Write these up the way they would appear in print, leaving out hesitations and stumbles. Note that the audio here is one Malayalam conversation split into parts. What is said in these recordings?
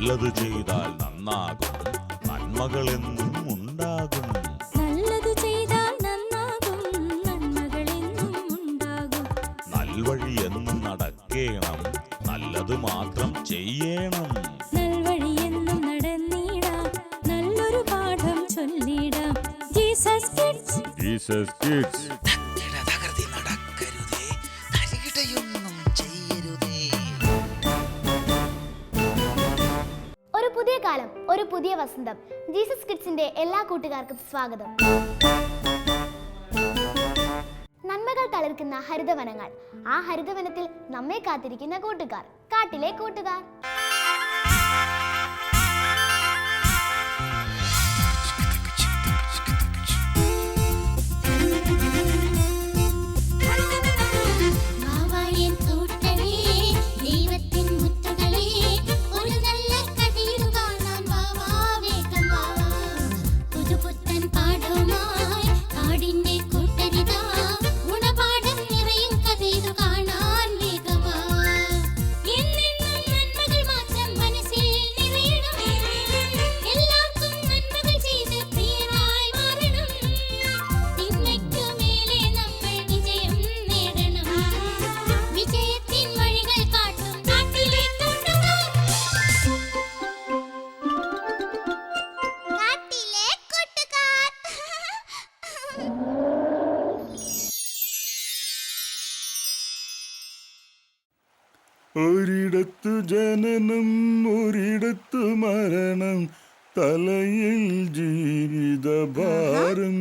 നല്ലത് ചെയ്താൽ നന്നാകും, നന്മകളെന്നും ഉണ്ടാകും. നല്ലത് ചെയ്താൽ നന്നാകും, നന്മകളെന്നും ഉണ്ടാകും. നൽവഴി എന്നും നടക്കേണം, നല്ലത് മാത്രം ചെയ്യണം. നൽവഴി എന്നും നടന്നിടാം, നല്ലൊരു പാഠം ചൊല്ലിടാം. Jesus kids, Jesus kids. ഒരു പുതിയ കാലം, ഒരു പുതിയ വസന്തം. ജീസസ് കിഡ്സിന്റെ എല്ലാ കൂട്ടുകാർക്കും സ്വാഗതം. നന്മകൾ തളിർക്കുന്ന ഹരിതവനങ്ങൾ, ആ ഹരിതവനത്തിൽ നമ്മെ കാത്തിരിക്കുന്ന കൂട്ടുകാർ, കാട്ടിലെ കൂട്ടുകാർ. ഒരിടത്തു ജനനം, ഒരിടത്തു മരണം, തലയിൽ ജീവിതഭാരം.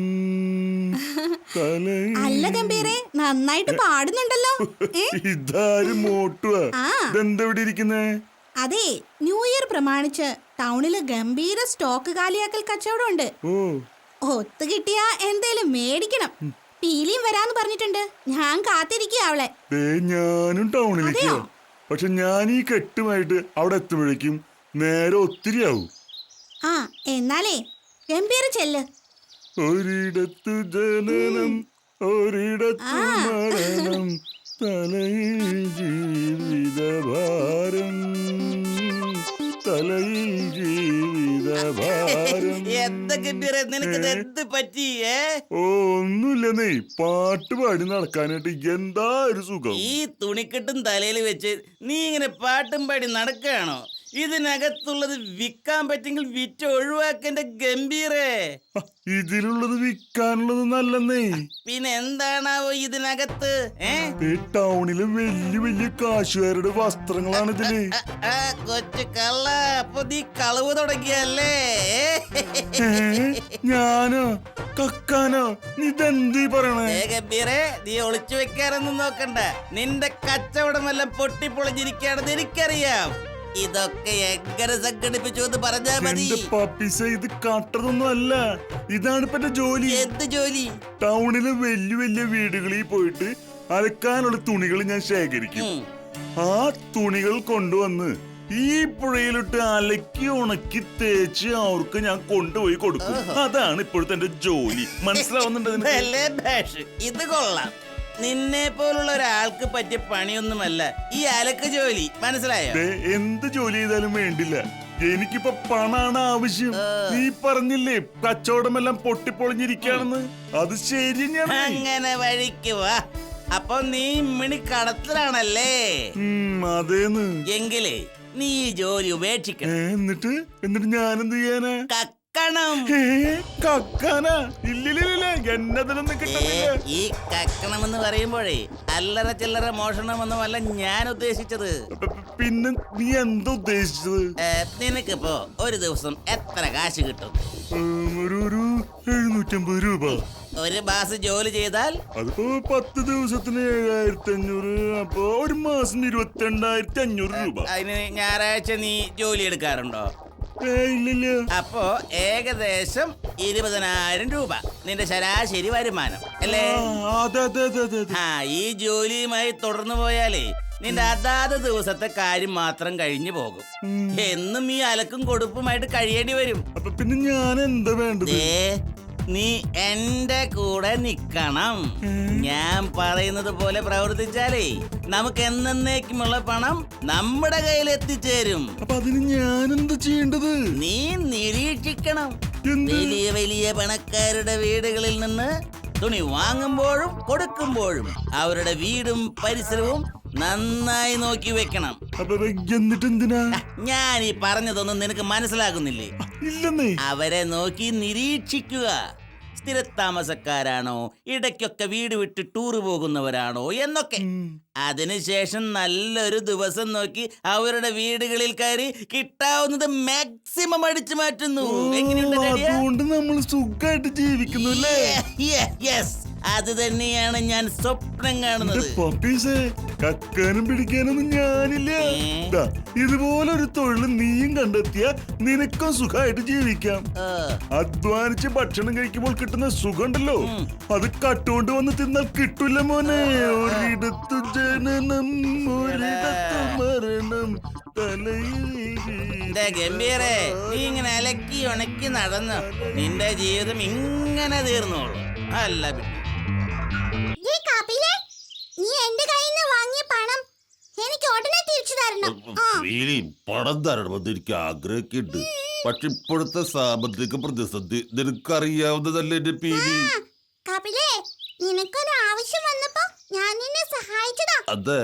അല്ല ഗംഭീരെ, നന്നായിട്ട് പാടുന്നുണ്ടല്ലോ. ഇതാരും മോട്ടുവാ. ഇതെന്താ ഇവിടെ ഇരിക്കുന്നേ? അതെ, ന്യൂ ഇയർ പ്രമാണിച്ച് ടൗണില് ഗംഭീര സ്റ്റോക്ക് കാലിയാക്കൽ കച്ചവടം ഉണ്ട്. ഒത്തു കിട്ടിയാ എന്തേലും മേടിക്കണം. പീലിയും വരാന്ന് പറഞ്ഞിട്ടുണ്ട്. ഞാൻ കാത്തിരിക്കുക അവളെ. ഞാനും ടൗണിലേക്ക്. പക്ഷെ ഞാൻ ഈ കെട്ടുമായിട്ട് അവിടെ എത്തുമ്പോഴേക്കും നേരെ ഒത്തിരി ആവും. ആ എന്നാലേ ഗംഭീര ചെല്ല്. ഒരിടത്തു ജനനം, ഒരിടത്തു മരണം, തലയിൽ ജീവിതഭാരം, തലയിൽ ജീവിതഭാരം. എന്ത് പറ്റിയേ? ഒന്നുമില്ലെന്നേ, പാട്ട് പാടി നടക്കാനായിട്ട് എന്താ ഒരു സുഖം. ഈ തുണിക്കെട്ടും തലയിൽ വെച്ച് നീ ഇങ്ങനെ പാട്ടും പാടി നടക്കുകയാണോ? ഇതിനകത്തുള്ളത് വിൽക്കാൻ പറ്റെങ്കിൽ വിറ്റ് ഒഴിവാക്കേണ്ട ഗംഭീരേ. ഇതിലുള്ളത് വിൽക്കാനുള്ളത് നല്ലെന്നേ. പിന്നെ എന്താണാവോ ഇതിനകത്ത്? ടൗണിലെ വലിയ വലിയ കാശുകാരുടെ വസ്ത്രങ്ങളാണ് ഇതില്. കൊച്ചു കള്ള, അപ്പൊ നീ കളവ് തുടങ്ങിയല്ലേ? ഞാനോ കക്കാനോ? നീ ഇതെന്തീ പറയണേ? ഗംഭീരേ, നീ ഒളിച്ചു വെക്കാനൊന്നും നോക്കണ്ട. നിന്റെ കച്ചവടമെല്ലാം പൊട്ടിപ്പൊളിഞ്ഞിരിക്കുകയാണെന്ന് എനിക്കറിയാം. ഇതൊക്കെ എങ്ങനെ സംഘടിപ്പിച്ചു എന്ന് പറഞ്ഞാ മതി. ഇത് കാട്ടതൊന്നും അല്ല, ഇതാണ് ഇപ്പൊ എന്റെ ജോലി. എന്ത് ജോലി? ടൗണിലെ വലിയ വലിയ വീടുകളിൽ പോയിട്ട് അലക്കാനുള്ള തുണികൾ ഞാൻ ശേഖരിക്കും. ആ തുണികൾ കൊണ്ടുവന്ന് ഈ പുഴയിലിട്ട് അലക്കി ഉണക്കി തേച്ച് അവർക്ക് ഞാൻ കൊണ്ടുപോയി കൊടുക്കും. അതാണ് ഇപ്പോഴത്തെ എന്റെ ജോലി. മനസ്സിലാവുന്നുണ്ട്? ഇത് കൊള്ളാം. നിന്നെ പോലുള്ള ഒരാൾക്ക് പറ്റിയ പണിയൊന്നുമല്ല ഈ അലക്ക് ജോലി, മനസ്സിലായോ? എന്ത് ജോലി ചെയ്താലും വേണ്ടില്ല, എനിക്കിപ്പോ പണാണ് ആവശ്യം. നീ പറഞ്ഞില്ലേ കച്ചവടമെല്ലാം പൊട്ടിപ്പൊളിഞ്ഞിരിക്കുകയാണെന്ന്, അത് ശരി. അങ്ങനെ വഴിക്ക് വാ. അപ്പൊ നീ മിണി കടത്തിലാണല്ലേ? അതേന്ന്. എങ്കിലേ നീ ഈ ജോലി ഉപേക്ഷിക്കണം. എന്നിട്ട് ഞാനെന്ത് ചെയ്യാനാ? കക്കണമെന്ന് പറയുമ്പോഴേ അല്ലറ ചില്ലറ മോഷണമെന്നുമല്ല ഞാൻ ഉദ്ദേശിച്ചത്. പിന്നെ നീ എന്താ ഉദ്ദേശിച്ചത്? നിനക്കിപ്പോ ഒരു ദിവസം എത്ര കാശ് കിട്ടും? ഒരു 750 രൂപ. ഒരു മാസം ജോലി ചെയ്താൽ അതിപ്പോ 10 ദിവസത്തിന് 7500. അപ്പൊ ഒരു മാസം 22,500 രൂപ. അതിന് ഞായറാഴ്ച നീ ജോലി എടുക്കാറുണ്ടോ? ഇല്ലില്ല. അപ്പോ ഏകദേശം 20,000 രൂപ നിന്റെ ശരാശരി വരുമാനം അല്ലേ? ഈ ജോലിയുമായി തുടർന്നു പോയാലേ നിന്റെ അതാത് ദിവസത്തെ കാര്യം മാത്രം കഴിഞ്ഞു പോകും. എന്നും ഈ അലക്കും കൊടുപ്പുമായിട്ട് കഴിയേണ്ടി വരും. അപ്പൊ പിന്നെ ഞാൻ എന്താ വേണ്ടത്? നീ എന്റെ കൂടെ നിക്കണം. ഞാൻ പറയുന്നത് പോലെ പ്രവർത്തിച്ചാലേ നമുക്ക് എന്നേക്കുമുള്ള പണം നമ്മുടെ കയ്യിൽ എത്തിച്ചേരും. അപ്പൊ അതിന് ഞാൻ എന്താ ചെയ്യേണ്ടത്? നീ നിരീക്ഷിക്കണം. എന്ത്? വലിയ വലിയ പണക്കാരുടെ വീടുകളിൽ നിന്ന് തുണി വാങ്ങുമ്പോഴും കൊടുക്കുമ്പോഴും അവരുടെ വീടും പരിസരവും നന്നായി നോക്കി വെക്കണം. അപ്പൊ എന്നിട്ട് എന്തിനാ? ഞാൻ ഈ പറഞ്ഞതൊന്നും നിനക്ക് മനസ്സിലാകുന്നില്ലേ? ഇല്ലെന്നേ. അവരെ നോക്കി നിരീക്ഷിക്കുക. സ്ഥിരതാമസക്കാരാണോ, ഇടയ്ക്കൊക്കെ വീട് വിട്ട് ടൂറ് പോകുന്നവരാണോ എന്നൊക്കെ. അതിനുശേഷം നല്ലൊരു ദിവസം നോക്കി അവരുടെ വീടുകളിൽ കയറി കിട്ടാവുന്നത് മാക്സിമം അടിച്ചു മാറ്റുന്നു. എങ്ങനെയുണ്ട് ഐഡിയ? അതുകൊണ്ട് നമ്മൾ സുഖമായിട്ട് ജീവിക്കുന്നു അല്ലേ? യെസ്, അത് തന്നെയാണ് ഞാൻ സ്വപ്നം കാണുന്നത്. പപ്പീസേ, കക്കാനും പിടിക്കാനൊന്നും ഞാനില്ല. ദാ, ഇതുപോലൊരു തൊഴിൽ നീയും കണ്ടെത്തിയ നിനക്കും സുഖമായിട്ട് ജീവിക്കാം. അധ്വാനിച്ച് ഭക്ഷണം കഴിക്കുമ്പോൾ കിട്ടുന്ന സുഖം ഉണ്ടല്ലോ, അത് കട്ടുകൊണ്ട് വന്ന് തിന്നാൽ കിട്ടൂല മോനെ. ഒരിടത്തു ജനനം, ഒരിടത്തു മരണം, എന്റെ ഗംഭീരേ, നീ ഇങ്ങനെ അലക്കി ഉണക്കി നടന്നു നിന്റെ ജീവിതം ഇങ്ങനെ തീർന്നോളൂ. അല്ല പിന്നെ നീ എന്റെ കയ്യിൽ നിന്ന് വാങ്ങിയ പണം എനിക്ക് ഉടനെ തിരിച്ചു തരണം. പണം തരണമെന്ന് എനിക്ക് ആഗ്രഹിക്കുന്നുണ്ട്. പക്ഷെ ഇപ്പോഴത്തെ സാമ്പത്തിക പ്രതിസന്ധി നിനക്കറിയാവുന്നതല്ലേ എന്റെ പീലി? കപിലേ, നിനക്കൊരു ആവശ്യം വന്നപ്പോ ഞാൻ നിന്നെ സഹായിച്ചതാ. അതെ.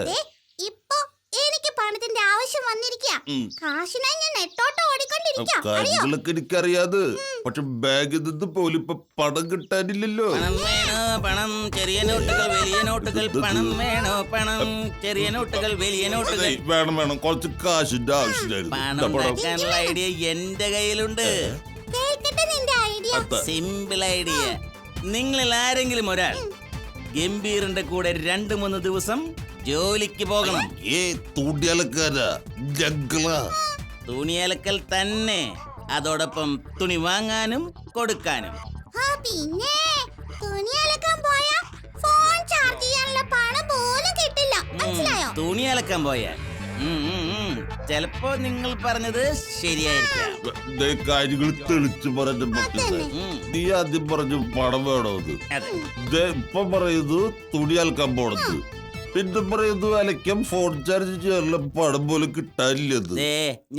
ഇപ്പൊ എനിക്ക് പണത്തിന്റെ ആവശ്യം വന്നിരിക്കുക. കാശിനായി ഞാൻ നെട്ടോട്ട് ഓടിക്കൊണ്ടിരിക്കുക. കാര്യങ്ങളൊക്കെ എനിക്കറിയാതെ, പക്ഷെ ബാഗിൽ നിന്ന് പോലും ഇപ്പൊ പണം കിട്ടാനില്ലല്ലോ. പണം വേണോ പണം, ചെറിയ നോട്ടുകൾ വലിയ നോട്ടുകൾ. പണം വേണോ പണം, ചെറിയ നോട്ടുകൾ വലിയ നോട്ടുകൾ. വേണം വേണം, കുറച്ച് കാശിന്റെ ആവശ്യമായിരുന്നു. പണം ഉണ്ടാക്കാനുള്ള ഐഡിയ എന്റെ കയ്യിലുണ്ട്. കേൾക്കട്ടെ നിന്റെ ഐഡിയ. Simple idea. നിങ്ങളിൽ ആരെങ്കിലും ഒരാൾ ഗംഭീറിന്റെ കൂടെ 2-3 ദിവസം ജോലിക്ക് പോകണം. തുണിയലക്കാരാ, ജംഗിളാ. തുണിയലക്കൽ തന്നെ, അതോടൊപ്പം തുണി വാങ്ങാനും കൊടുക്കാനും. പിന്നെ തുണി അലക്കാൻ പോയാ ഫോൺ ചാർജ് ചെയ്യാനുള്ള പണം പോലും കിട്ടില്ല. മനസ്സിലായോ? തുണി അലക്കാൻ പോയാൽ ചിലപ്പോ നിങ്ങൾ പറഞ്ഞത് ശരിയായിരിക്കാം. കാര്യങ്ങൾ തെളിച്ചു പറഞ്ഞു. നീ ആദ്യം പറഞ്ഞു പണം വേണമെന്ന്, ഇപ്പൊ പറയുന്നു തുണി അലക്കാൻ പോണത്, പിന്നെ പറയുന്നു അലക്കാൻ ഫോൺ ചാർജ് ചെയ്യാനുള്ള പണം പോലും കിട്ടാനില്ലെന്ന്.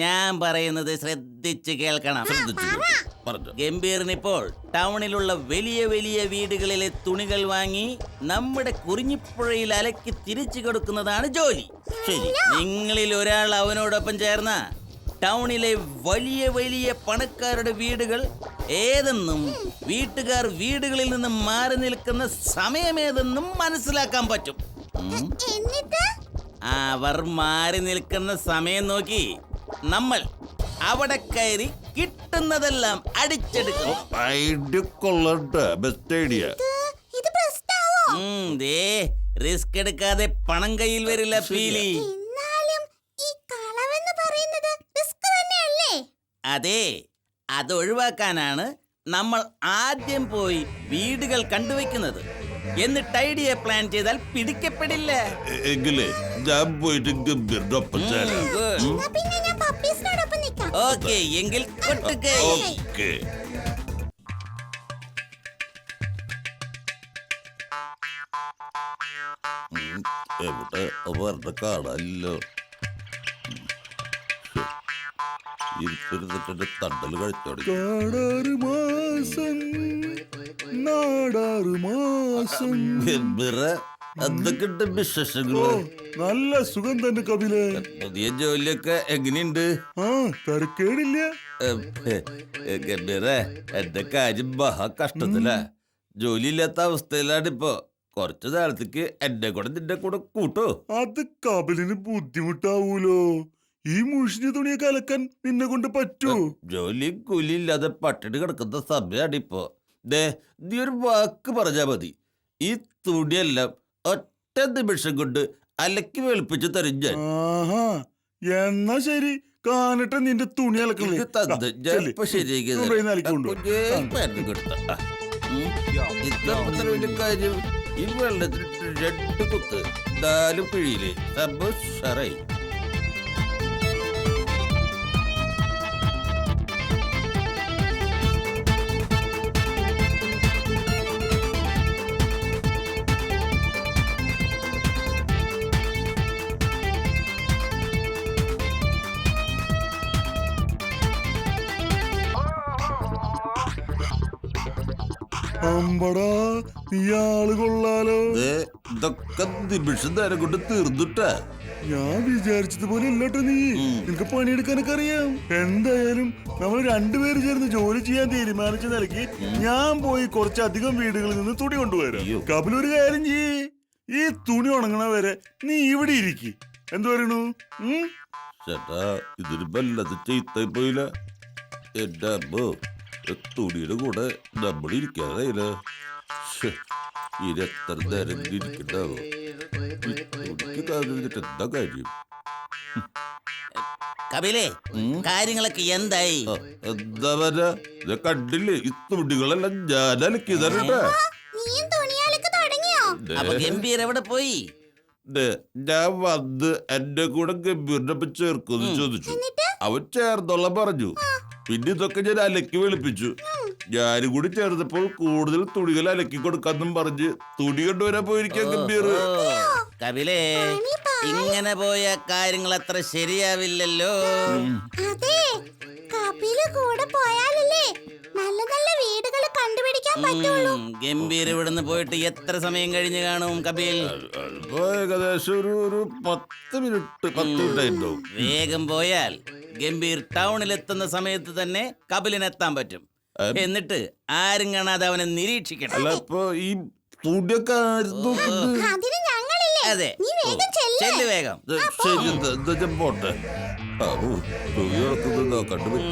ഞാൻ പറയുന്നത് ശ്രദ്ധിച്ച് കേൾക്കണം. ഗംഭീറിനിപ്പോൾ ടൗണിലുള്ള വലിയ വലിയ വീടുകളിലെ തുണികൾ വാങ്ങി നമ്മുടെ കുറിഞ്ഞിപ്പുഴയിൽ അലക്കി തിരിച്ചു കൊടുക്കുന്നതാണ് ജോലി. ശരി, നിങ്ങളിൽ ഒരാൾ അവനോടൊപ്പം ചേർന്ന ടൗണിലെ വലിയ വലിയ പണക്കാരുടെ വീടുകൾ ഏതെന്നും വീട്ടുകാർ വീടുകളിൽ നിന്നും മാറി നിൽക്കുന്ന സമയമേതെന്നും മനസ്സിലാക്കാൻ പറ്റും. അവർ മാറി നിൽക്കുന്ന സമയം നോക്കി നമ്മൾ അവിടെ കയറി കിട്ടുന്നതെല്ലാം അടിച്ചെടുക്കും. ഐഡിയ കൊള്ളട്ടെ, ബെസ്റ്റ് ഐഡിയ. റിസ്ക് എടുക്കാതെ പണം കയ്യിൽ വരില്ല പീലി. അതെ, അത് ഒഴിവാക്കാനാണ് നമ്മൾ ആദ്യം പോയി വീടുകൾ കണ്ടുവെക്കുന്നത്. എന്നിട്ട് ഐഡിയ പ്ലാൻ ചെയ്താൽ പിടിക്കപ്പെടില്ല. എങ്കിലേ ഞാൻ പോയിട്ട് ഗംഭീറിന്റെ ഒപ്പം ചേരാം. ഓക്കെ, എങ്കിൽ കൊട്ടുകൈ. ഓക്കെ. എവിടെ അവരുടെ കാണാനില്ലോ. ഇരുന്നിട്ട് തണ്ടല് കഴിച്ചോടി. എന്തൊക്കെയുണ്ട് വിശേഷങ്ങള്? നല്ല സുഖം തന്നെ കപിലേ. പുതിയ ജോലിയൊക്കെ എങ്ങനെയുണ്ട്? തരക്കേടില്ല. ഗംഭീര, എന്റെ കാര്യം മഹാ കഷ്ടത്തിലാ. ജോലി ഇല്ലാത്ത അവസ്ഥയിലാണിപ്പോ. കുറച്ചു കാലത്തേക്ക് എന്നെ കൂടെ നിന്റെ കൂടെ കൂട്ടോ? അത് കപിലിന് ബുദ്ധിമുട്ടാവൂലോ. ഈ മുഷിഞ്ഞ തുണിയൊക്കെ അലക്കാൻ നിന്നെ കൊണ്ട് പറ്റൂ? ജോലി കൂലി ഇല്ലാതെ പട്ടിണി കിടക്കുന്ന സമയാണിപ്പോ. നീ ഒരു വാക്ക് പറഞ്ഞാ മതി, ഈ തുണിയെല്ലാം ഒറ്റ നിമിഷം കൊണ്ട് അലക്കി വെളുപ്പിച്ച് തരും ഞാൻ. എന്നാ ശരി, കാണട്ടെ നിന്റെ തുണി അലക്കല്. കാര്യം ഈ വെള്ളത്തിൽ 2 കുത്ത് 4 പിഴിയില് ഷറായി. അമ്പടാ നീ ആള് കൊള്ളാലോ. ദേ, ഇതൊക്കെ നിമിഷ നേരം കൊണ്ട് തീർന്നിട്ടാ. ഞാൻ വിചാരിച്ചതുപോലെ അല്ലട്ടോ നീ. നിനക്ക് പണിയെടുക്കാനൊക്കെ അറിയാം. എന്തായാലും നമ്മൾ രണ്ടുപേര് ചേർന്ന് ജോലി ചെയ്യാൻ തീരുമാനിച്ച നിലയ്ക്ക് ഞാൻ പോയി കുറച്ചധികം വീടുകളിൽ നിന്ന് തുണി കൊണ്ടുവരാം. കപിൽ ഒരു കാര്യം ചെയ്യേ, ഈ തുണി ഉണങ്ങണ വരെ നീ ഇവിടെ ഇരിക്കി. എന്തു പറയണു? ചേട്ടാ, ഇതിന് വല്ലത് ചീത്തായി പോയില്ല. എന്റെ അമ്മോ, തുണിയുടെ കൂടെ നമ്മൾ ഇരിക്കാതായില്ല. ഇനി എത്ര നേരം ഇരിക്കണ്ടാവോ? എന്താ കാര്യം? കപിലേ, കാര്യങ്ങളൊക്കെ എന്തായി? എന്താ പറയാ, കണ്ടില്ലേ ഈ തുണികളെല്ലാം ഞാൻ അലക്കി തരട്ടെ. നീയും തുണിയാലൊക്കെ തുടങ്ങിയോ? അപ്പൊ ഗംഭീർ എവിടെ പോയി? ഞാൻ വന്ന് എന്റെ കൂടെ ഗംഭീറിന്റെ ഒപ്പം ചേർക്കുമെന്ന് ചോദിച്ചു. അവൻ ചേർന്നോളാൻ പറഞ്ഞു. പിന്നെ ഇതൊക്കെ ഞാൻ അലക്കി വെളുപ്പിച്ചു. ഞാനും കൂടി ചേർന്നപ്പോൾ കൂടുതൽ തുണികൾ അലക്കി കൊടുക്കാന്നും പറഞ്ഞ് തുണി കൊണ്ടുവരാൻ പോയിരിക്കാം ഗംഭീർ. കപിലേ, ഇങ്ങനെ പോയ കാര്യങ്ങൾ അത്ര ശരിയാവില്ലല്ലോ. അതെ, കപില് കൂടെ പോയാലല്ലേ നല്ല നല്ല വീടുകൾ കണ്ടുപിടിക്കാൻ പറ്റുള്ളൂ. ഗംഭീർ ഇവിടുന്ന് പോയിട്ട് എത്ര സമയം കഴിഞ്ഞ് കാണും കപിൽ? ഏകദേശം ഒരു 10 മിനിറ്റ് ഉണ്ടാവും. വേഗം പോയാൽ ഗംഭീർ ടൗണിലെത്തുന്ന സമയത്ത് തന്നെ കപിലിനെത്താൻ പറ്റും. എന്നിട്ട് ആരും കാണാതെ അവനെ നിരീക്ഷിക്കണം. അല്ല, ഇപ്പൊ ഈ തുണിയൊക്കെ അതിന് ഞങ്ങളില്ലേ? അതെ, നീ വേഗം ചെല്ല് വേഗം. ശരി, എന്താ പോട്ടെ. തുണി ഉണക്കുന്നത് കണ്ടുപോയി.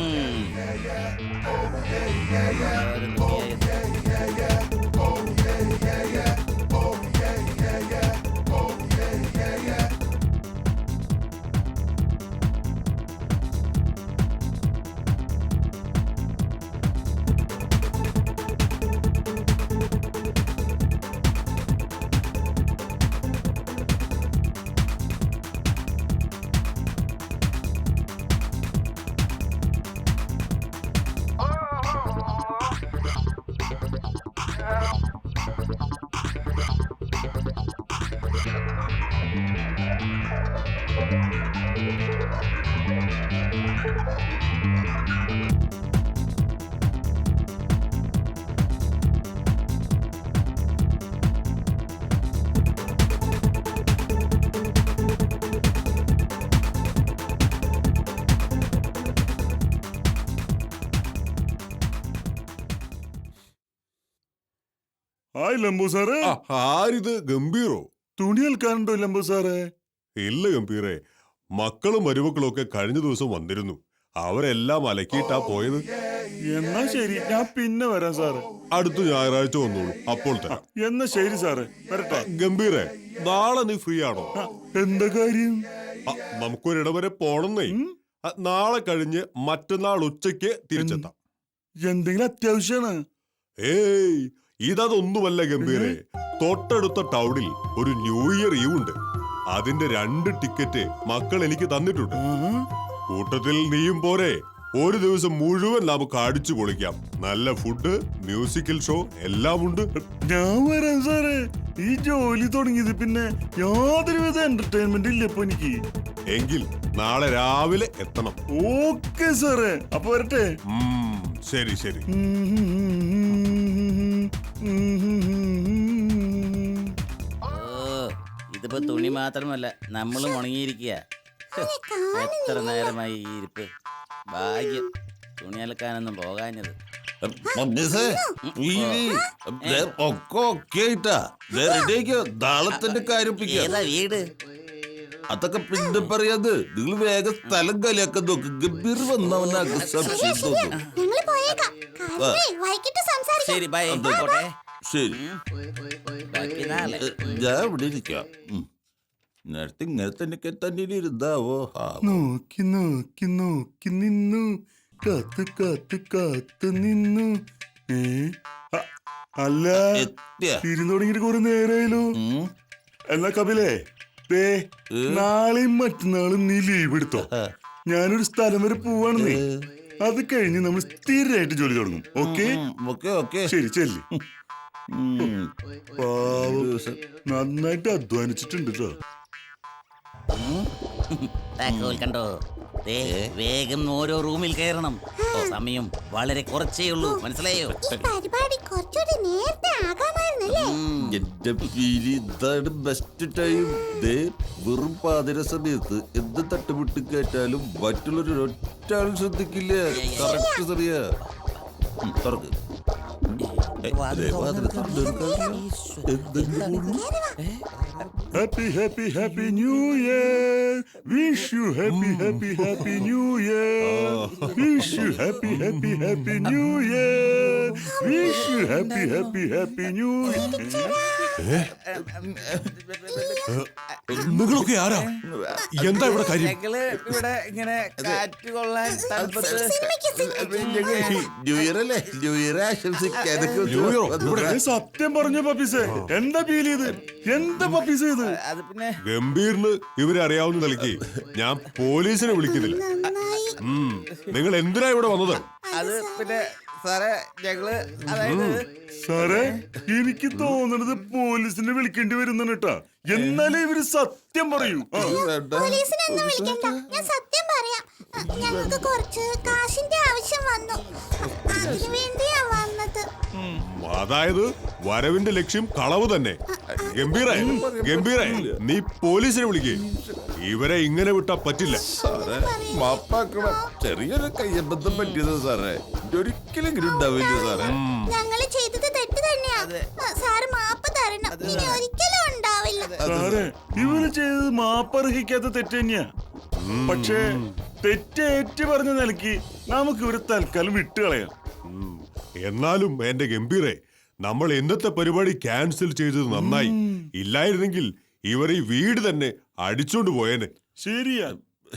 ഹായ് ലംബു സാറേ. ആരിത്? ഗംഭീറോ? തുണി അൽക്കാനുണ്ടോ ലംബു സാറേ? ഇല്ല ഗംഭീറെ, മക്കളും മരുമക്കളും ഒക്കെ കഴിഞ്ഞ ദിവസം വന്നിരുന്നു. അവരെല്ലാം അലക്കിയിട്ടാ പോയത്. എന്നാ ശരി, ഞാൻ പിന്നെ വരാം സാറേ. അടുത്ത ഞായറാഴ്ച വന്നോളൂ, അപ്പോൾ തരാം. എന്നാ ശരി സാറേ, വരട്ടെ. ഗംഭീറെ, നാളെ നീ ഫ്രീ ആണോ? എന്താ കാര്യം? നമുക്കൊരിടം വരെ പോണെന്നേ. നാളെ കഴിഞ്ഞ് മറ്റന്നാൾ ഉച്ചയ്ക്ക് തിരിച്ചെത്താം. എന്തെങ്കിലും അത്യാവശ്യമാണ്? ഏയ്, ഇതൊന്നുമല്ല ഗംഭീരെ. തൊട്ടടുത്ത ടൗണിൽ ഒരു ന്യൂ ഇയർ ഈവ് ഉണ്ട്. അതിന്റെ 2 ടിക്കറ്റ് മക്കൾ എനിക്ക് തന്നിട്ടുണ്ട്. കൂട്ടത്തിൽ നീയും പോരെ? ഒരു ദിവസം മുഴുവൻ നമുക്ക് അടിച്ചു പൊളിക്കാം. നല്ല ഫുഡ്, മ്യൂസിക്കൽ ഷോ എല്ലാം ഉണ്ട്. ഞാൻ വരാം സാറേ. ഈ ജോലി തുടങ്ങിയത് പിന്നെ യാതൊരുവിധ എന്റർടൈൻമെന്റ് ഇല്ല ഇപ്പൊ എനിക്ക്. എങ്കിൽ നാളെ രാവിലെ എത്തണം. ഓക്കെ സാറേ, അപ്പൊ വരട്ടെ. ശരി ശരി. ഇതിപ്പോ തുണി മാത്രമല്ല, നമ്മളും ഉണങ്ങിയിരിക്കുക. എത്ര നേരമായി ഈ ഇരിപ്പ്. ഭാഗ്യം തുണി അലക്കാനൊന്നും പോകാഞ്ഞത്. നാളെ കാര്യം ഏതാ വീട്? അതൊക്കെ പിന്നെ പറയാത്. നിങ്ങൾ വേഗം സ്ഥലം കളിയാക്കാൻ നോക്ക്. ഗംഭീർ വന്നവനാകെ സംശയം തോന്നും. ശരി, ബൈ. പോട്ടെ. ശരി, ബാക്കി നാളെ. ഞാൻ ഇവിടെ ഇരിക്കാം. നേരത്തെ ഇങ്ങനെ തന്നെ ഇരുന്നാവോ? നോക്കി നോക്കി നോക്കി നിന്നു, കാത്ത് കാത്ത് കാത്ത് നിന്നു. അല്ല, ഇരുന്ന് തുടങ്ങിയിട്ട് കുറെ നേരമായല്ലോ. എന്നാ കപിലേ, നാളെയും മറ്റന്നാളും നീ ലീവ് എടുത്തോ. ഞാനൊരു സ്ഥലം വരെ പോവാണെന്നേ. അത് കഴിഞ്ഞ് നമ്മൾ സ്ഥിരമായിട്ട് ജോലി തുടങ്ങും. ഓക്കെ? ശരി, ചെല്ലി. നന്നായിട്ട് അധ്വാനിച്ചിട്ടുണ്ട് കേട്ടോ. കണ്ടോ, ദേ, വേഗം ഓരോ റൂമിൽ കയറണം. സമയം വളരെ കുറച്ചേ ഉള്ളൂ, മനസ്സിലായോ? ഈ പരിപാടി കുറച്ചുകൂടി നേരത്തെ ആകാമായിരുന്നല്ലേ? എന്റെ ഫീല് ഇതാണ് ബെസ്റ്റ് ടൈം. ദേ വെറും പാതിര സമയത്ത് എന്ത് തട്ടുപിട്ട് കേട്ടാലും മറ്റുള്ളൊരു ഒറ്റാളും ശ്രദ്ധിക്കില്ല. കറക്റ്റ് സമയ തുറക്ക്. Happy, happy, happy New Year. Wish you happy, happy, happy New Year. Wish you happy, happy, happy New Year. Wish you happy, happy, happy New Year. നിങ്ങളൊക്കെ ആരാ? എന്താ ഇവിടെ കാര്യം? ഞങ്ങള് ഇവിടെ ഇങ്ങനെ കാറ്റ് കൊള്ളാൻ തണുപ്പത്ത് ന്യൂ ഇയർ അല്ലേ? ന്യൂ ഇയർ ആശംസിക്കാനൊക്കെ ന്യൂ ഇയറോ? ഇവിടെ സത്യം പറഞ്ഞു പപ്പീസേ, എന്താ ഫീൽ ചെയ്ത്? എന്താ പപ്പീസ് ചെയ്ത്? അത് പിന്നെ ഗംഭീറിന് ഇവരെ അറിയാവുന്ന നിലയ്ക്ക് ഞാൻ പോലീസിനെ വിളിക്കുന്നില്ല. നിങ്ങൾ എന്തിനാ ഇവിടെ വന്നത്? അത് പിന്നെ സാറേ, ഞങ്ങള് അതായത് സാറേ, എനിക്ക് തോന്നുന്നത് പോലീസിനെ വിളിക്കേണ്ടി വരുന്ന കേട്ടാ. എന്നാലേ ഇവര് സത്യം പറയൂ. പോലീസിനെ ഒന്നും വിളിക്കണ്ട, ഞാൻ സത്യം പറയാം. ഞങ്ങൾക്ക് കുറച്ച് കാശിന്റെ ആവശ്യം വന്നു, അതിനു വേണ്ടിയാ വന്നത്. അതായത് വരവിന്റെ ലക്ഷ്യം കളവ് തന്നെ. ഗംഭീറേ, നീ പോലീസിനെ വിളിക്കേ. ഇവരെ ഇങ്ങനെ വിട്ടാ പറ്റില്ല. സാറേ മാപ്പാക്കണം, ചെറിയൊരു കയ്യബദ്ധം പറ്റിയത് സാറേ. ഒരിക്കലും ഇങ്ങനെ ഉണ്ടാവില്ല സാറേ. ഞങ്ങള് ചെയ്തത് തെറ്റ് തന്നെയാ, സാറ് മാപ്പ് തരണം. ഇനി ഒരിക്കലും ഉണ്ടാവില്ല. സാറേ, ഇവര് ചെയ്തത് മാപ്പർഹിക്കാത്ത തെറ്റ് തന്നെയാ. പക്ഷേ തെറ്റേറ്റ് പറഞ്ഞ നിലയ്ക്ക് നമുക്ക് ഇവരെ തൽക്കാലം വിട്ടുകളയാം. എന്നാലും എന്റെ ഗംഭീറെ, നമ്മൾ ഇന്നത്തെ പരിപാടി ക്യാൻസൽ ചെയ്തത് നന്നായി. ഇല്ലായിരുന്നെങ്കിൽ ഇവർ ഈ വീട് തന്നെ അടിച്ചോണ്ട് പോയേനെ. ശരിയാ.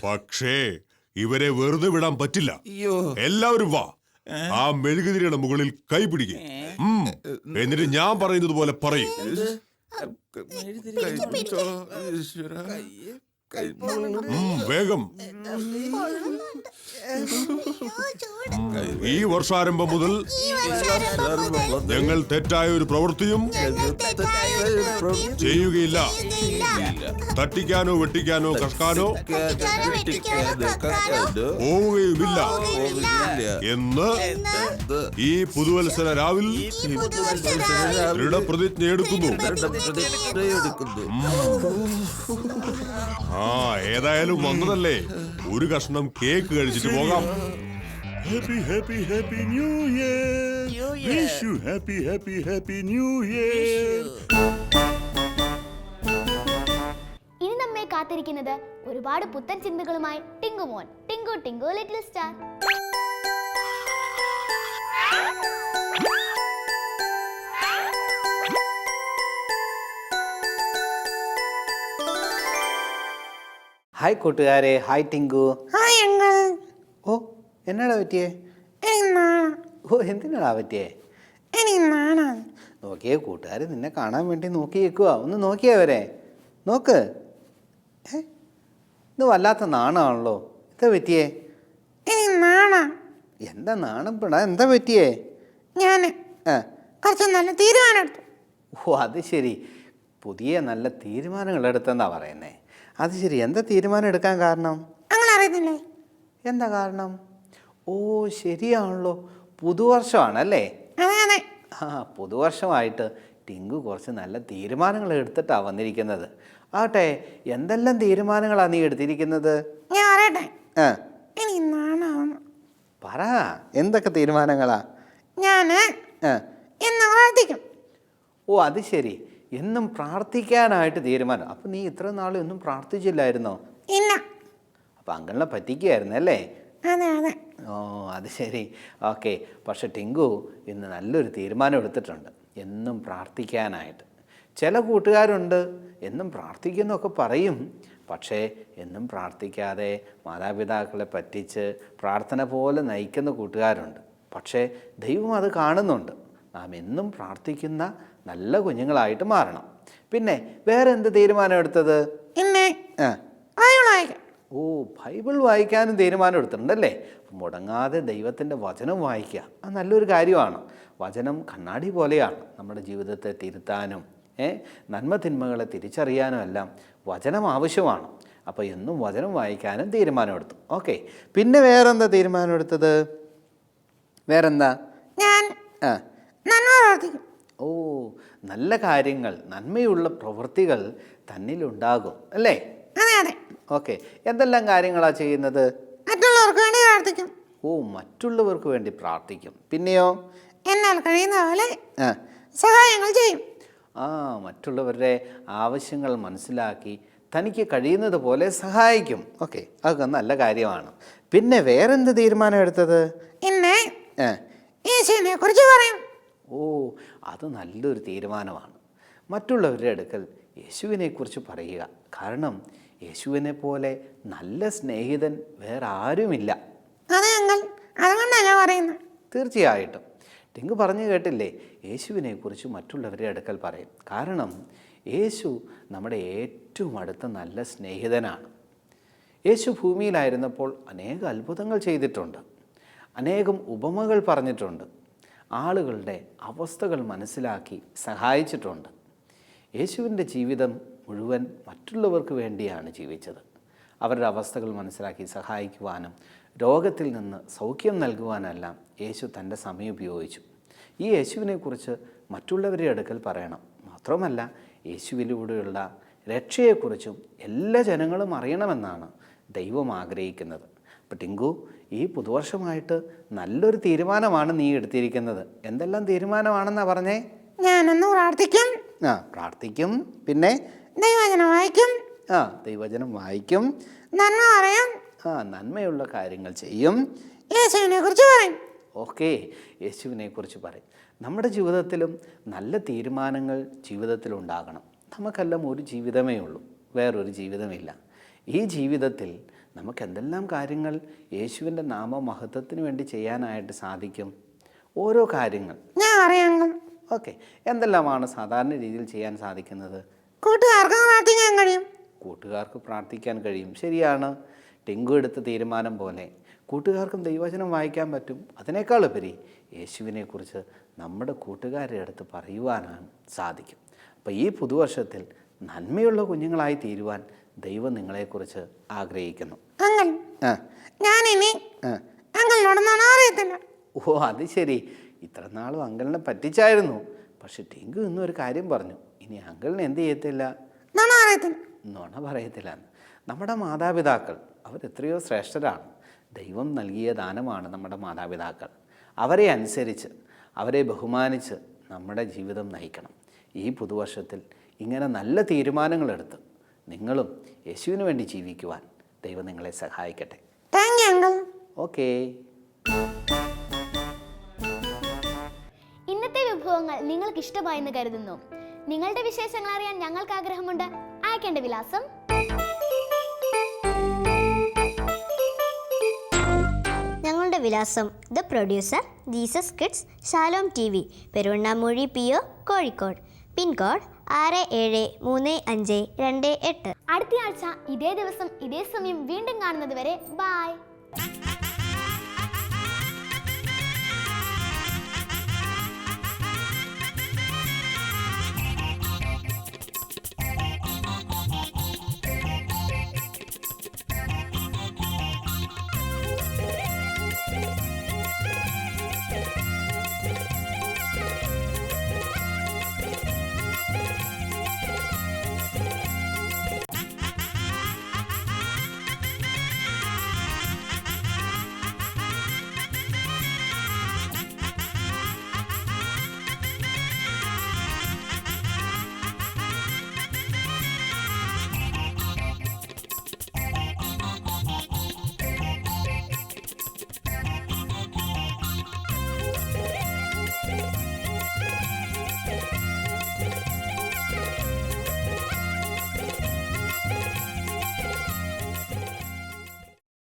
പക്ഷേ ഇവരെ വെറുതെ വിടാൻ പറ്റില്ല. എല്ലാവരും വാ, ആ മെഴുകുതിരിയുടെ മുകളിൽ കൈ പിടിക്കും. എന്നിട്ട് ഞാൻ പറയുന്നത് പോലെ പറയും. വേഗം. ഈ വർഷാരംഭം മുതൽ ഞങ്ങൾ തെറ്റായ ഒരു പ്രവൃത്തിയും ചെയ്യുകയില്ല. തട്ടിക്കാനോ വെട്ടിക്കാനോ കഷ്കാനോ പോവുകയുമില്ല എന്ന് ഈ പുതുവത്സര രാവിൽ ദൃഢപ്രതിജ്ഞ എടുക്കുന്നു. ഏതായാലും വന്നതല്ലേ, ഒരു കഷ്ണം കേക്ക് കഴിച്ചിട്ട് പോകാം. Happy, happy, happy New Year. Wish you happy, happy, happy New Year. ഇനി നമ്മെ കാത്തിരിക്കുന്നത് ഒരുപാട് പുത്തൻ ചിന്തകളുമായി ടിങ്കു മോൻ. Tinku Tinku little star. Hi കൂട്ടുകാരെ, ഹായ് ടിങ്കു. Hi uncle. ഓ, എന്നാടാ പറ്റിയേ? ഓ, എന്തിനാടാ പറ്റിയേ? നോക്കിയേ, കൂട്ടുകാർ നിന്നെ കാണാൻ വേണ്ടി നോക്കിയേക്കുക. ഒന്ന് നോക്കിയവരെ നോക്ക്. ഇത് വല്ലാത്ത നാണമാണല്ലോ. എന്താ പറ്റിയേ? എന്താ നാണം പെടാ? എന്താ പറ്റിയേ? ഞാൻ കുറച്ച് നല്ല തീരുമാനം എടുത്തു. ഓ, അത് ശരി, പുതിയ നല്ല തീരുമാനങ്ങൾ എടുത്തെന്നാ പറയുന്നേ. അത് ശരി, എന്താ തീരുമാനം എടുക്കാൻ കാരണം? അങ്ങനെ അറിയുന്നില്ലേ? എന്താ കാരണം? ഓ, ശരിയാണല്ലോ, പുതുവർഷമാണല്ലേ? അതെ അതെ. പുതുവർഷമായിട്ട് ടിങ്കു കുറച്ച് നല്ല തീരുമാനങ്ങൾ എടുത്തിട്ടാണ് വന്നിരിക്കുന്നത്. ആട്ടെ, എന്തെല്ലാം തീരുമാനങ്ങളാണ് നീ എടുത്തിരിക്കുന്നത്? ഞാൻ പറയട്ടെ. ആ, എനിക്ക് നാണാവുന്നു. പറ, എന്തൊക്കെ തീരുമാനങ്ങളാ? ഞാൻ ഇന്ന് പ്രാർത്ഥിക്കും. ഓ, അത് ശരി, എന്നും പ്രാർത്ഥിക്കാനായിട്ട് തീരുമാനം. അപ്പം നീ ഇത്ര നാളും ഒന്നും പ്രാർത്ഥിച്ചില്ലായിരുന്നോ? ഇല്ല. അപ്പം അങ്കിളിനെ പറ്റിക്കുകയായിരുന്നല്ലേ? അതെ അതെ. ഓ, അത് ശരി, ഓക്കെ. പക്ഷെ ടിങ്കു ഇന്ന് നല്ലൊരു തീരുമാനം എടുത്തിട്ടുണ്ട്, എന്നും പ്രാർത്ഥിക്കാനായിട്ട്. ചില കൂട്ടുകാരുണ്ട് എന്നും പ്രാർത്ഥിക്കുന്നൊക്കെ പറയും, പക്ഷേ എന്നും പ്രാർത്ഥിക്കാതെ മാതാപിതാക്കളെ പറ്റിച്ച് പ്രാർത്ഥന പോലെ നയിക്കുന്ന കൂട്ടുകാരുണ്ട്. പക്ഷേ ദൈവം അത് കാണുന്നുണ്ട്. നാം എന്നും പ്രാർത്ഥിക്കുന്ന നല്ല കുഞ്ഞുങ്ങളായിട്ട് മാറണം. പിന്നെ വേറെ എന്ത് തീരുമാനം എടുത്തത്? ഓ, ബൈബിൾ വായിക്കാനും തീരുമാനം എടുത്തിട്ടുണ്ടല്ലേ? മുടങ്ങാതെ ദൈവത്തിൻ്റെ വചനം വായിക്കുക, അത് നല്ലൊരു കാര്യമാണ്. വചനം കണ്ണാടി പോലെയാണ്, നമ്മുടെ ജീവിതത്തെ തിരുത്താനും നന്മ തിന്മകളെ തിരിച്ചറിയാനും എല്ലാം വചനം ആവശ്യമാണ്. അപ്പോൾ എന്നും വചനം വായിക്കാനും തീരുമാനമെടുത്തു. ഓക്കെ, പിന്നെ വേറെന്താ തീരുമാനമെടുത്തത്? വേറെന്താ? ഞാൻ ആ നന്മ പ്രവർത്തിക്കും. ഓ, നല്ല കാര്യങ്ങൾ, നന്മയുള്ള പ്രവൃത്തികൾ തന്നിലുണ്ടാകും അല്ലേ? അതെ അതെ. ഓക്കെ, എന്തെല്ലാം കാര്യങ്ങളാണ് ചെയ്യുന്നത്? മറ്റുള്ളവർക്ക് വേണ്ടി പ്രാർത്ഥിക്കും. ഓ, മറ്റുള്ളവർക്ക് വേണ്ടി പ്രാർത്ഥിക്കും. പിന്നെയോ? എന്നാൽ കഴിയുന്ന പോലെ ആ സഹായങ്ങൾ ചെയ്യും. മറ്റുള്ളവരുടെ ആവശ്യങ്ങൾ മനസ്സിലാക്കി തനിക്ക് കഴിയുന്നത് പോലെ സഹായിക്കും. ഓക്കെ, അതൊക്കെ നല്ല കാര്യമാണ്. പിന്നെ വേറെന്ത് തീരുമാനം എടുത്തത്? ഇന്ന് ആ യേശുവിനെ കുറിച്ച് പറയും. ഓ, അത് നല്ലൊരു തീരുമാനമാണ്. മറ്റുള്ളവരുടെ അടുക്കൽ യേശുവിനെക്കുറിച്ച് പറയുക. കാരണം യേശുവിനെ പോലെ നല്ല സ്നേഹിതൻ വേറെ ആരുമില്ല. അതെ അങ്കിൾ, അതുകൊണ്ടാണ് ഞാൻ പറയുന്നത്. തീർച്ചയായിട്ടും ടിങ്കു പറഞ്ഞു കേട്ടില്ലേ, യേശുവിനെക്കുറിച്ച് മറ്റുള്ളവരുടെ അടുക്കൽ പറയും. കാരണം യേശു നമ്മുടെ ഏറ്റവും അടുത്ത നല്ല സ്നേഹിതനാണ്. യേശു ഭൂമിയിലായിരുന്നപ്പോൾ അനേക അത്ഭുതങ്ങൾ ചെയ്തിട്ടുണ്ട്, അനേകം ഉപമകൾ പറഞ്ഞിട്ടുണ്ട്, ആളുകളുടെ അവസ്ഥകൾ മനസ്സിലാക്കി സഹായിച്ചിട്ടുണ്ട്. യേശുവിൻ്റെ ജീവിതം മുഴുവൻ മറ്റുള്ളവർക്ക് വേണ്ടിയാണ് ജീവിച്ചത്. അവരുടെ അവസ്ഥകൾ മനസ്സിലാക്കി സഹായിക്കുവാനും രോഗത്തിൽ നിന്ന് സൗഖ്യം നൽകുവാനെല്ലാം യേശു തൻ്റെ സമയം ഉപയോഗിച്ചു. ഈ യേശുവിനെക്കുറിച്ച് മറ്റുള്ളവരുടെ അടുക്കൽ പറയണം. മാത്രമല്ല, യേശുവിലൂടെയുള്ള രക്ഷയെക്കുറിച്ചും എല്ലാ ജനങ്ങളും അറിയണമെന്നാണ് ദൈവം ആഗ്രഹിക്കുന്നത്. അപ്പം ടിങ്കു, ഈ പുതുവർഷമായിട്ട് നല്ലൊരു തീരുമാനമാണ് നീ എടുത്തിരിക്കുന്നത്. എന്തെല്ലാം തീരുമാനമാണെന്നാണ് പറഞ്ഞേ? ഞാനൊന്ന് പ്രാർത്ഥിക്കും. പ്രാർത്ഥിക്കും. പിന്നെ ദൈവവചനം വായിക്കും. ദൈവവചനം വായിക്കും. നന്മ പറയും. നന്മയുള്ള കാര്യങ്ങൾ ചെയ്യും. യേശുവിനെ കുറിച്ച് പറയും. ഓക്കെ, യേശുവിനെക്കുറിച്ച് പറയും. നമ്മുടെ ജീവിതത്തിലും നല്ല തീരുമാനങ്ങൾ ജീവിതത്തിലുണ്ടാകണം. നമുക്കെല്ലാം ഒരു ജീവിതമേ ഉള്ളൂ, വേറൊരു ജീവിതമില്ല. ഈ ജീവിതത്തിൽ നമുക്ക് എന്തെല്ലാം കാര്യങ്ങൾ യേശുവിൻ്റെ നാമമഹത്വത്തിന് വേണ്ടി ചെയ്യാനായിട്ട് സാധിക്കും? ഓരോ കാര്യങ്ങൾ ഞാൻ അറിയാം. ഓക്കെ, എന്തെല്ലാമാണ് സാധാരണ രീതിയിൽ ചെയ്യാൻ സാധിക്കുന്നത്? കൂട്ടുകാർക്ക് പ്രാർത്ഥിക്കാൻ കഴിയും. കൂട്ടുകാർക്ക് പ്രാർത്ഥിക്കാൻ കഴിയും, ശരിയാണ്. ടിങ്കു എടുത്ത തീരുമാനം പോലെ കൂട്ടുകാർക്കും ദൈവവചനം വായിക്കാൻ പറ്റും. അതിനേക്കാളുപരി യേശുവിനെക്കുറിച്ച് നമ്മുടെ കൂട്ടുകാരുടെ അടുത്ത് പറയുവാനാണ് സാധിക്കും. അപ്പോൾ ഈ പുതുവർഷത്തിൽ നന്മയുള്ള കുഞ്ഞുങ്ങളായി തീരുവാൻ ദൈവം നിങ്ങളെക്കുറിച്ച് ആഗ്രഹിക്കുന്നു. ഞാനിനി അങ്കിളിനോടൊന്നും അറിയത്തില്ല. ഓ, അത് ശരി. ഇത്ര നാളും അങ്കിളിനെ പറ്റിച്ചായിരുന്നു. പക്ഷെ ടിങ്കു ഇന്നൊരു കാര്യം പറഞ്ഞു, ഇനി അങ്കിളിനെ എന്ത് ചെയ്യത്തില്ല? നുണ പറയത്തില്ല. നമ്മുടെ മാതാപിതാക്കൾ അവരെത്രയോ ശ്രേഷ്ഠരാണ്. ദൈവം നൽകിയ ദാനമാണ് നമ്മുടെ മാതാപിതാക്കൾ. അവരെ അനുസരിച്ച്, അവരെ ബഹുമാനിച്ച് നമ്മുടെ ജീവിതം നയിക്കണം. ഈ പുതുവർഷത്തിൽ ഇങ്ങനെ നല്ല തീരുമാനങ്ങളെടുത്ത് നിങ്ങളും യേശുവിന് വേണ്ടി ജീവിക്കുവാൻ ദൈവം നിങ്ങളെ സഹായിക്കട്ടെ. ഓക്കേ. ഇന്നത്തെ വിഭവങ്ങൾ നിങ്ങൾക്ക് ഇഷ്ടമായെന്ന് കരുതുന്നു. നിങ്ങളുടെ വിശേഷങ്ങൾ അറിയാൻ ഞങ്ങൾക്ക് ആഗ്രഹമുണ്ട്. അയക്കേണ്ട വിലാസം: ഞങ്ങളുടെ വിലാസം: the producer, Jesus Kids, Shalom TV, Peruvannamuzhi PO, Kozhikode. Pincode 673528. അടുത്തയാഴ്ച ഇതേ ദിവസം ഇതേ സമയം വീണ്ടും കാണുന്നത് വരെ ബൈ.